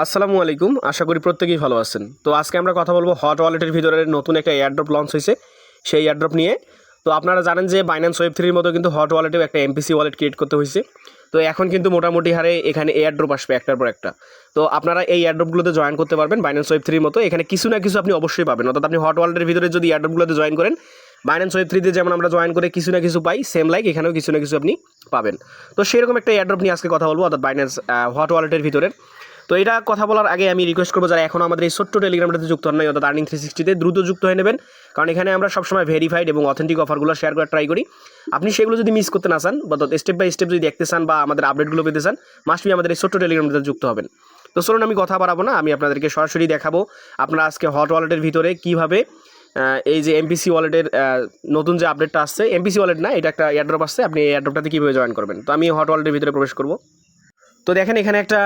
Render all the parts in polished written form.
আসসালামু আলাইকুম। আশা করি প্রত্যেকেই ভালো আছেন। তো আজকে আমরা কথা বলবো হট ওয়ালেটের ভিতরে নতুন একটা এয়ারড্রপ লঞ্চ হয়েছে, সেই এয়ারড্রপ নিয়ে। তো আপনারা জানেন যে বাইন্যান্স ওয়েব থ্রির মতো কিন্তু হট ওয়ালেটেও একটা এমপিসি ওয়ালেট ক্রিয়েট করতে হয়েছে। তো এখন কিন্তু মোটামুটি হারে এখানে এয়ারড্রপ আসবে একটার পর একটা। তো আপনারা এই এয়ারড্রপগুলোতে জয়েন করতে পারবেন বাইন্যান্স ওয়েব থ্রির মতো। এখানে কিছু না কিছু আপনি অবশ্যই পাবেন, অর্থাৎ আপনি হট ওয়ালেটের ভিতরে যদি এয়ারড্রপগুলোতে জয়েন করেন, বাইন্যান্স ওয়েব থ্রিতে যেমন আমরা জয়েন করে কিছু না কিছু পাই, সেম লাইক এখানেও কিছু না কিছু আপনি পাবেন। তো সেরকম একটা এয়ারড্রপ নিয়ে আজকে কথা বলবো, অর্থাৎ বাইন্যান্স হট ওয়ালেটের ভিতরে। তো এটা কথা বলার আগে আমি রিকোয়েস্ট করবো, যারা এখন আমাদের এই ছোট্ট টেলিগ্রামটাতে যুক্ত হন নাই, অর্থাৎ আর্নিং 360তে দ্রুত যুক্ত হয়ে নেবেন, কারণ এখানে আমরা সবসময় ভেরিফাইড এবং অথেন্টিক অফারগুলো শেয়ার করার ট্রাই করি। আপনি সেগুলো যদি মিস করতে না চান, বা স্টেপ বাই স্টেপ যদি দেখতে চান বা আমাদের আপডেটগুলো পেতে চান, মাস্টবি আমাদের এই ছোট্ট টেলিগ্রামটাতে যুক্ত হবেন। তো চলুন আমি কথা বাড়াবো না, আমি আপনাদেরকে সরাসরি দেখাবো আপনারা আজকে হট ওয়ালেটের ভিতরে কীভাবে এই যে এমপিসি ওয়ালেটের নতুন যে আপডেটটা আসছে, এমপিসি ওয়ালেট না, এটা একটা এয়ারড্রপ আসছে, আপনি এই এয়ারড্রপটাতে কীভাবে জয়েন করবেন। তো আমি হট ওয়ালেটের ভিতরে প্রবেশ করবো। তো দেখেন এখানে একটা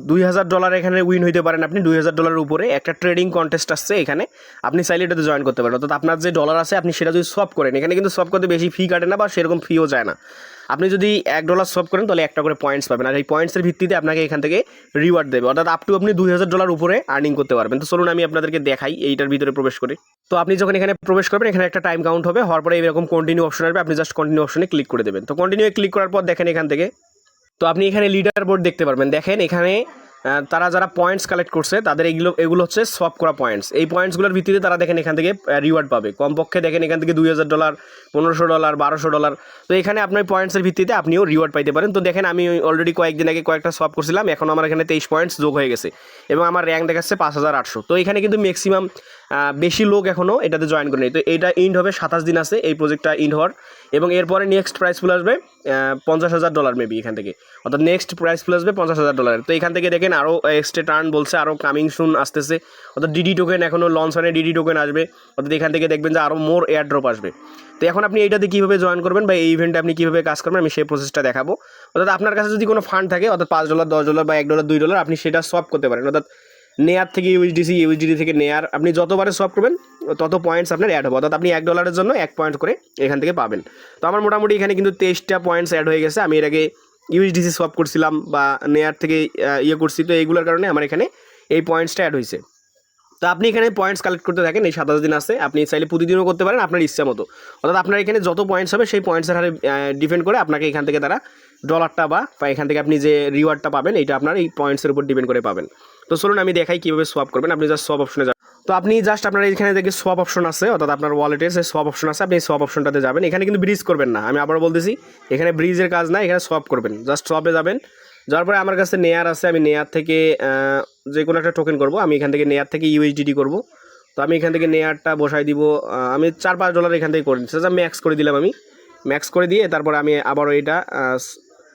$2000 এখানে উইন হইতে পারেন আপনি। $2000 উপরে একটা ট্রেডিং কন্টেস্ট আসছে, এখানে আপনি চাইলে এটাতে জয়েন করতে পারেন। অর্থাৎ আপনার যে ডলার আছে আপনি সেটা যদি সোয়াপ করেন, এখানে কিন্তু সোয়াপ করতে বেশি ফি কাটে না বা সেরকম ফিও যায় না। আপনি যদি $1 সোয়াপ করেন তাহলে একটা করে পয়েন্টস পাবেন, আর এই পয়েন্টসের ভিত্তিতে আপনাকে এখান থেকে রিওয়ার্ড দেবে, অর্থাৎ আপ টু আপনি $2000 উপরে আর্নিং করতে পারবেন। তো চলুন আমি আপনাদেরকে দেখাই এইটার ভিতরে প্রবেশ করে। তো আপনি যখন এখানে প্রবেশ করবেন, এখানে একটা টাইম কাউন্ট হবে, হওয়ার পরে এরকম কন্টিনিউ অপশন আসবে, আপনি জাস্ট কন্টিনিউ অপশনে ক্লিক করে দেবেন। তো কন্টিনিউ ক্লিক করার পর দেখেন এখান থেকে, তো আপনি এখানে লিডার বোর্ড দেখতে পারবেন। দেখেন এখানে তারা যারা পয়েন্টস কালেক্ট করছে তাদের এগুলো হচ্ছে সোয়াপ করা পয়েন্টস। এই পয়েন্টসগুলোর ভিত্তিতে তারা দেখেন এখান থেকে রিওয়ার্ড পাবে। কমপক্ষে দেখেন এখান থেকে $2000, $1500, $1200। তো এখানে আপনার পয়েন্টসের ভিত্তিতে আপনিও রিওয়ার্ড পাইতে পারেন। তো দেখেন আমি অলরেডি কয়েকদিন আগে কয়েকটা সোয়াপ করছিলাম, এখন আমার এখানে 23 পয়েন্টস যোগ হয়ে গেছে এবং আমার র্যাঙ্ক দেখাচ্ছে 5800। তো এখানে কিন্তু ম্যাক্সিমাম বেশি লোক এখনও এটাতে জয়েন করে নেই। তো এইটা ইন্ড হবে 27 দিন আছে এই প্রজেক্টটা ইন্ড হওয়ার, এবং এরপরে নেক্সট প্রাইস ফুল আসবে $50,000 মেবি এখান থেকে, অর্থাৎ নেক্সট প্রাইস ফুল আসবে $50,000। তো এখান থেকে দেখেন আরও এক্সট্রা টার্ন বলছে, আরও কামিং সুন আসতেছে, অর্থাৎ ডিডি টোকেন এখনও লঞ্চ হয়, ডিডি টোকেন আসবে, অর্থাৎ এখান থেকে দেখবেন যে আরও মোর এয়ারড্রপ আসবে। তো এখন আপনি এইটাতে কীভাবে জয়েন করবেন বা এই ইভেন্টে আপনি কীভাবে কাজ করবেন আমি সেই প্রসেসটা দেখাবো। অর্থাৎ আপনার কাছে যদি কোনো ফান্ড থাকে, অর্থাৎ $5, $10 বা $1, $2, আপনি সেটা সোয়াপ করতে পারেন। অর্থাৎ নেয়ার থেকে ইউএসডিটি থেকে নেয়ার আপনি যতবারে সোয়াপ করবেন তত পয়েন্টস আপনার অ্যাড হবে, অর্থাৎ আপনি $1 জন্য 1 পয়েন্ট করে এখান থেকে পাবেন। তো আমার মোটামুটি এখানে কিন্তু 23টা পয়েন্টস অ্যাড হয়ে গেছে। আমি এর আগে ইউএসডিসি সোয়াপ করছিলাম বা নেয়ার থেকে করছি, তো এইগুলোর কারণে আমার এখানে এই পয়েন্টসটা অ্যাড হয়েছে। তো আপনি এখানে পয়েন্টস কালেক্ট করতে থাকেন, এই 27 দিন আছে, আপনি চাইলে প্রতিদিনও করতে পারেন আপনার ইচ্ছা মতো। অর্থাৎ আপনার এখানে যত পয়েন্টস হবে সেই পয়েন্টসের হারে ডিপেন্ড করে আপনাকে এখান থেকে তারা ডলারটা বা এখান থেকে আপনি যে রিওয়ার্ডটা পাবেন এইটা আপনার এই পয়েন্টসের উপর ডিপেন্ড করে পাবেন। তো চলুন আমি দেখাই কীভাবে সোয়াপ করবেন। আপনি জাস্ট সোয়াপ অপশনে যাবেন। তো আপনি জাস্ট আপনার এখানে দেখে সোয়াপ অপশন আছে, অর্থাৎ আপনার ওয়ালেটের যে সোয়াপ অপশন আছে, আপনি সোয়াপ অপশনটাতে যাবেন। এখানে কিন্তু ব্রিজ করবেন না, আমি আবারও বলতেছি, এখানে ব্রিজের কাজ না, এখানে সোয়াপ করবেন। জাস্ট সোয়াপে যাবেন, যাওয়ার পরে আমার কাছে নেয়ার আছে, আমি নেয়ার থেকে যে কোনো একটা টোকেন করব। আমি এখান থেকে নেয়ার থেকে ইউএসডিটি করব। তো আমি এখান থেকে নেয়ারটা বসাই দিব, আমি $4-5 এখান থেকে করে দিচ্ছি, ম্যাক্স করে দিলাম। আমি ম্যাক্স করে দিয়ে তারপরে আমি আবারও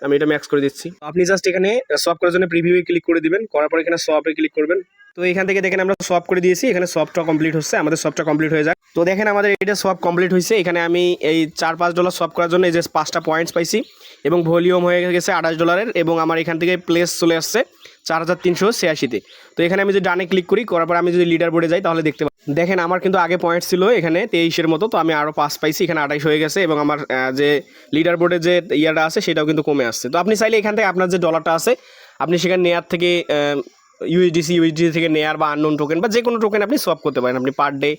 আমি এটা ম্যাক্স করে দিচ্ছি। আপনি জাস্ট এখানে সোয়াপ করার জন্য প্রিভিউয়ে ক্লিক করে দিবেন, করার পর এখানে সোয়াপে ক্লিক করবেন। তো এখান থেকে দেখেন আমরা সোয়াপ করে দিয়েছি, এখানে সোয়াপটা কমপ্লিট হচ্ছে, আমাদের সোয়াপটা কমপ্লিট হয়ে যায়। তো দেখেন আমাদের এটা সোয়াপ কমপ্লিট হয়েছে। এখানে আমি এই $4-5 সোয়াপ করার জন্য এই যে 5টা পয়েন্টস পাইছি এবং ভলিউম হয়ে গেছে $28, এবং আমার এখান থেকে প্লেস চলে আসছে 4386-তে। তো এখানে আমি যদি ডানে ক্লিক করি, করার পর আমি যদি লিডার বোর্ডে যাই তাহলে দেখতে পাই, দেখেন আমার কিন্তু আগে পয়েন্টস ছিল এখানে 23-এর মতো, তো আমি আরও 5 পাইছি, এখানে 28 হয়ে গেছে, এবং আমার যে লিডার বোর্ডে যে ইয়ারটা আছে সেটাও কিন্তু কমে আসছে। তো আপনি চাইলে এখান থেকে আপনার যে ডলারটা আছে আপনি সেখানে নেয়ার থেকে ইউএসডি থেকে নেয়ার বা আননোন টোকেন বা যে কোনো টোকেন আপনি সোয়াপ করতে পারেন। আপনি পার ডে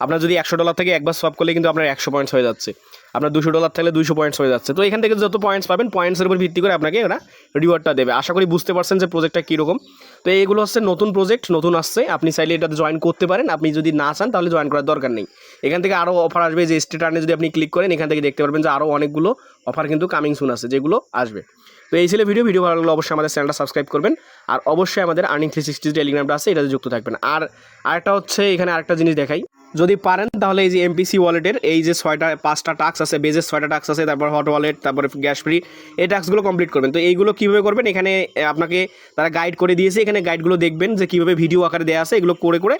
আপনার যদি $100 থেকে একবার সোয়াপ করলে কিন্তু আপনার 100 পয়েন্টস হয়ে যাচ্ছে, আপনার $200 থাকলে 200 পয়েন্টস হয়ে যাচ্ছে। তো এখান থেকে যত পয়েন্টস পাবেন পয়েন্টসের উপর ভিত্তি করে আপনাকে ওরা রিওয়ার্ডটা দেবে। আশা করি বুঝতে পারছেন যে প্রজেক্টটা কীরকম। তো এইগুলো হচ্ছে নতুন প্রজেক্ট, নতুন আসছে, আপনি চাইলে এটাতে জয়েন করতে পারেন। আপনি যদি না চান তাহলে জয়েন করার দরকার নেই। এখান থেকে আরও অফার আসবে, যে স্টেটার্নে যদি আপনি ক্লিক করেন এখান থেকে দেখতে পারবেন যে আরও অনেকগুলো অফার কিন্তু কামিং সুন আছে যেগুলো আসবে। তো এই ছিল ভিডিও ভালো লাগলে অবশ্যই আমাদের চ্যানেলটা সাবস্ক্রাইব করবেন, আর অবশ্যই আমাদের আর্নিং 360 টেলিগ্রামটা আছে, এটাতে যুক্ত থাকবেন। আর আরেকটা হচ্ছে এখানে আরেকটা জিনিস দেখাই, যদি পারেন তাহলে এই যে এমপিসি ওয়ালেটের এই যে 5টা টাস্ক আছে, বেজের 6টা টাস্ক আছে, তারপর হট ওয়ালেট, তারপরে গ্যাস ফ্রি, এই টাস্কগুলো কমপ্লিট করবেন। তো এইগুলো কীভাবে করবেন এখানে আপনাকে তারা গাইড করে দিয়েছে, এখানে গাইডগুলো দেখবেন যে কীভাবে ভিডিও আকারে দেওয়া আছে, এগুলো করে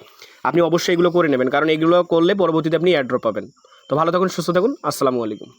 আপনি অবশ্যই এগুলো করে নেবেন, কারণ এগুলো করলে পরবর্তীতে আপনি এয়ারড্রপ পাবেন। তো ভালো থাকুন, সুস্থ থাকুন, আসসালামু আলাইকুম।